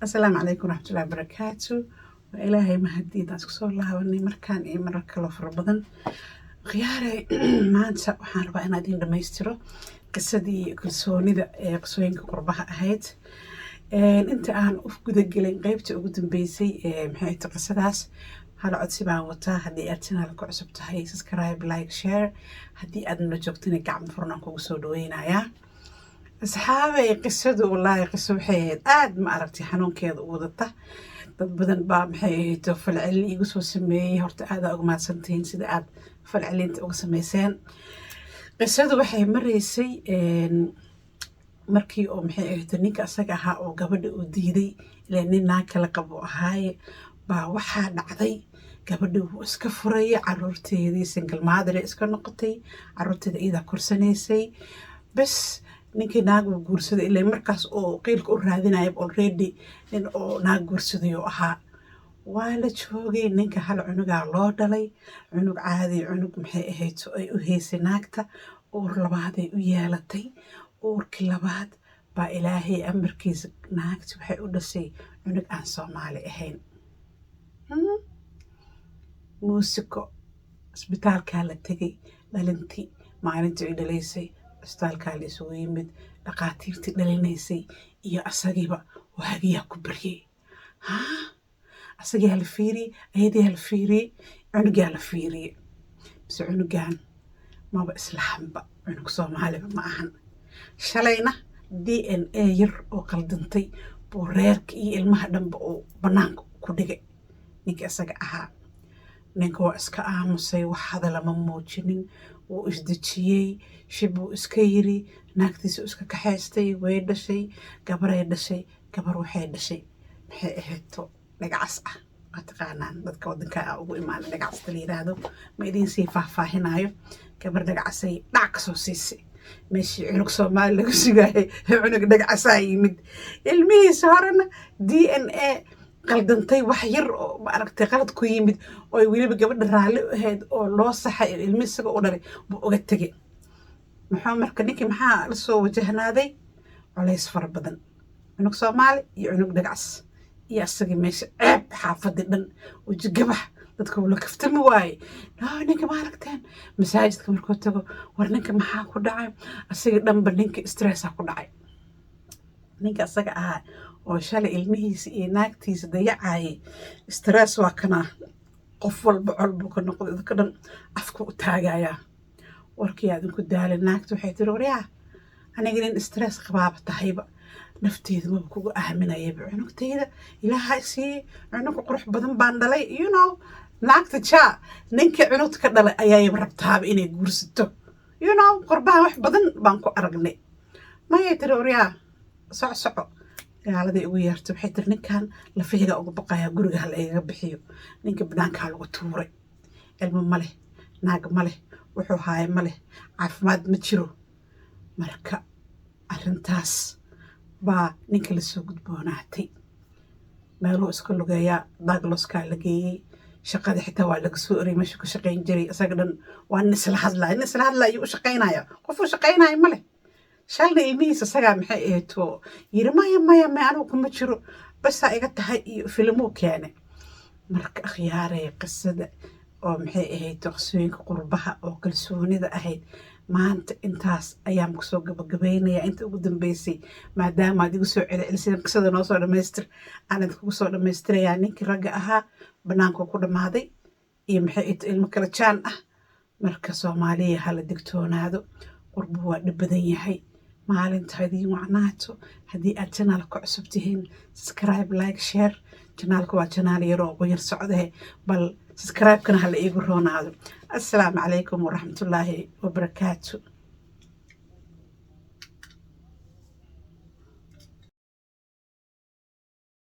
السلام عليكم ورحمة الله وبركاته. وإلهي مهدي داس كسر الله وني مركان إيه مرة كلا فربضن خياري ما أنسى وحان ربا أنا دين دميسترو قصدي كلسوني دا قصوين كقربها أهيد أنت أنا أفقد الجلين قيبت أقدم بيسي محيط قصداس هلا عد سبعة وطا هدي أرتنا لكو عصبت هاي سبسكرايب لايك شير هدي أدنى جوكتني قاعد فرنا كو سودوين يا أصحابي قصده والله قصة وحيد آد ما أركتي حنون كيد وضطه dad badan baa maxay ahayd falcelin igu soo sameeyay horta aad uga mahadsantihiin sida aad falcelinta uga sameyseen qisadu waxay maraysay markii oo maxay ahayd ninka asaga ahaa oo gabadha uu diiday ilaa nin naag kala qabo ahaaye baa waxaa dhacday gabadha wuu iska furay caruurteedii single mother iska noqotay caruurteeda iyada korsanaysay bas ninkii naag uu guursaday ilaa markaas oo qiilka u raadinayay already nin oo naag guursaday oo ahaa waa la joogay ninka hal cunugaa loo dhalay cunug caadi cunug maxay ahayd ay u heysay naagta uur labaaday u yeelatay uurkii labaad baa ilaahay amarkiisa naagta waxay u dhashay cunug aan Soomaali ahayn muusiko isbitaalkaa la tegay dhalintii maalintii ay dhalaysay isbitaalkaa la isugu yimid dhaqaatiirtii dhalinaysay iyo asagiiba waagiyaa ku baryay asagiyaa la fiiriyey ayadiyaa la fiiriyey cunugaa la fiiriyey bise cunugan maba islahanba cunug Soomaaliba ma ahan shalayna DNA yar oo qaldantay buu reerka iyo ilmaha dhanba oo banaanka ku dhigay ninkii asaga ahaa ninka waa iska aamusay wax hadala ma muujinin wuu isdejiyey shibuu iska yiri naagtiisa iska kaxaystay way dhashay gabaray dhashay gabar waxay dhashay maxay ahaydto dhagacas ah waa taqaanaan dadka wadanka ugu imaan dhagacasta la yiraahdo ma idin sii faahfaahinayo gabar dhagacasay dhac ka soo siisay meeshii cunug Soomaali lagu sugayay cunug dhagacasaa yimid ilmihiisa horena DNA qaldantay wax yar oo ma aragtay qalad ku yimid oo waliba gabadha raali u ahayd oo loo saxay ilmi isaga u dhalay buu uga tagay maxaa marka ninkii maxaa la soo wajahnaaday culays fara badan cunug Soomaali iyo cunug dhagacs iyo asaga meesha ceeb xaafadii dhan waji gabax dadka wala kaftami waaye ninka ma aragteen masaajidka markuu tago war ninka maxaa ku dhacay asaga dhanba ninka stress ku dhacay ninka asaga ahaa oo shalay ilmihiisa iyo naagtiisa dayacayay stress waa kana qof walba colbu ka noqday dadka dhan afku u taagaya warkii aad ku daalay naagtu waxay tiri waryaa aniga nin stress qabaaba tahayba nafteedu ma kugu aaminayay cunugtayda ilaahay si cunug qurux badan baan dhalay naagta jaa ninka cunugta ka dhalay ayay rabtaaba inay guursato qurbaha wax badan baan ku aragnay maya tiri waryaa soco gaaladii ugu yeertay waxay tiri ninkan lafihiga uga baqaya guriga hal iga bixiyo ninka banaanka lagu tuuray ilmo ma leh naag ma leh wuxuu haay ma leh caafimaad ma jiro marka arintaas baa ninka la soo gudboonaatay meeluu iska lugeeyaa Douglas-ka la geeyey shaqada xitaa waa laga soo oray meesha ka shaqayn jiray isaga dhan waa nin isla hadlaya u shaqaynaya qof u shaqaynaya ma leh shalna ilmihiisa isagaa maxay ahayd oo yiri maya anigu kuma jiro basaa iga tahay iyo filimuu keenay marka akhyaarey qisada oo maxay ahayd qisooyinka qurbaha oo kalsoonida ahayd maanta intaas ayaan ku soo gabagabaynayaa inta ugu dambeysay maadaama aad igu soo celisay qisada noo soo dhamaystir aan idinku soo dhamaystirayaa ninkii ragga ahaa banaanka ku dhamaaday iyo maxay ahayd ilmo kala jaan ah marka Soomaaliya hala digtoonaado qurbuhu waa dhib badan yahay maalintaadii wacnaato haddii aad channelka cusub tihiin subscribe like share channelka waa channel yar oo yar socday bal subscribe kana hala iigu roonaado assalaamu calaykum waraxmatullaahi wabarakaatu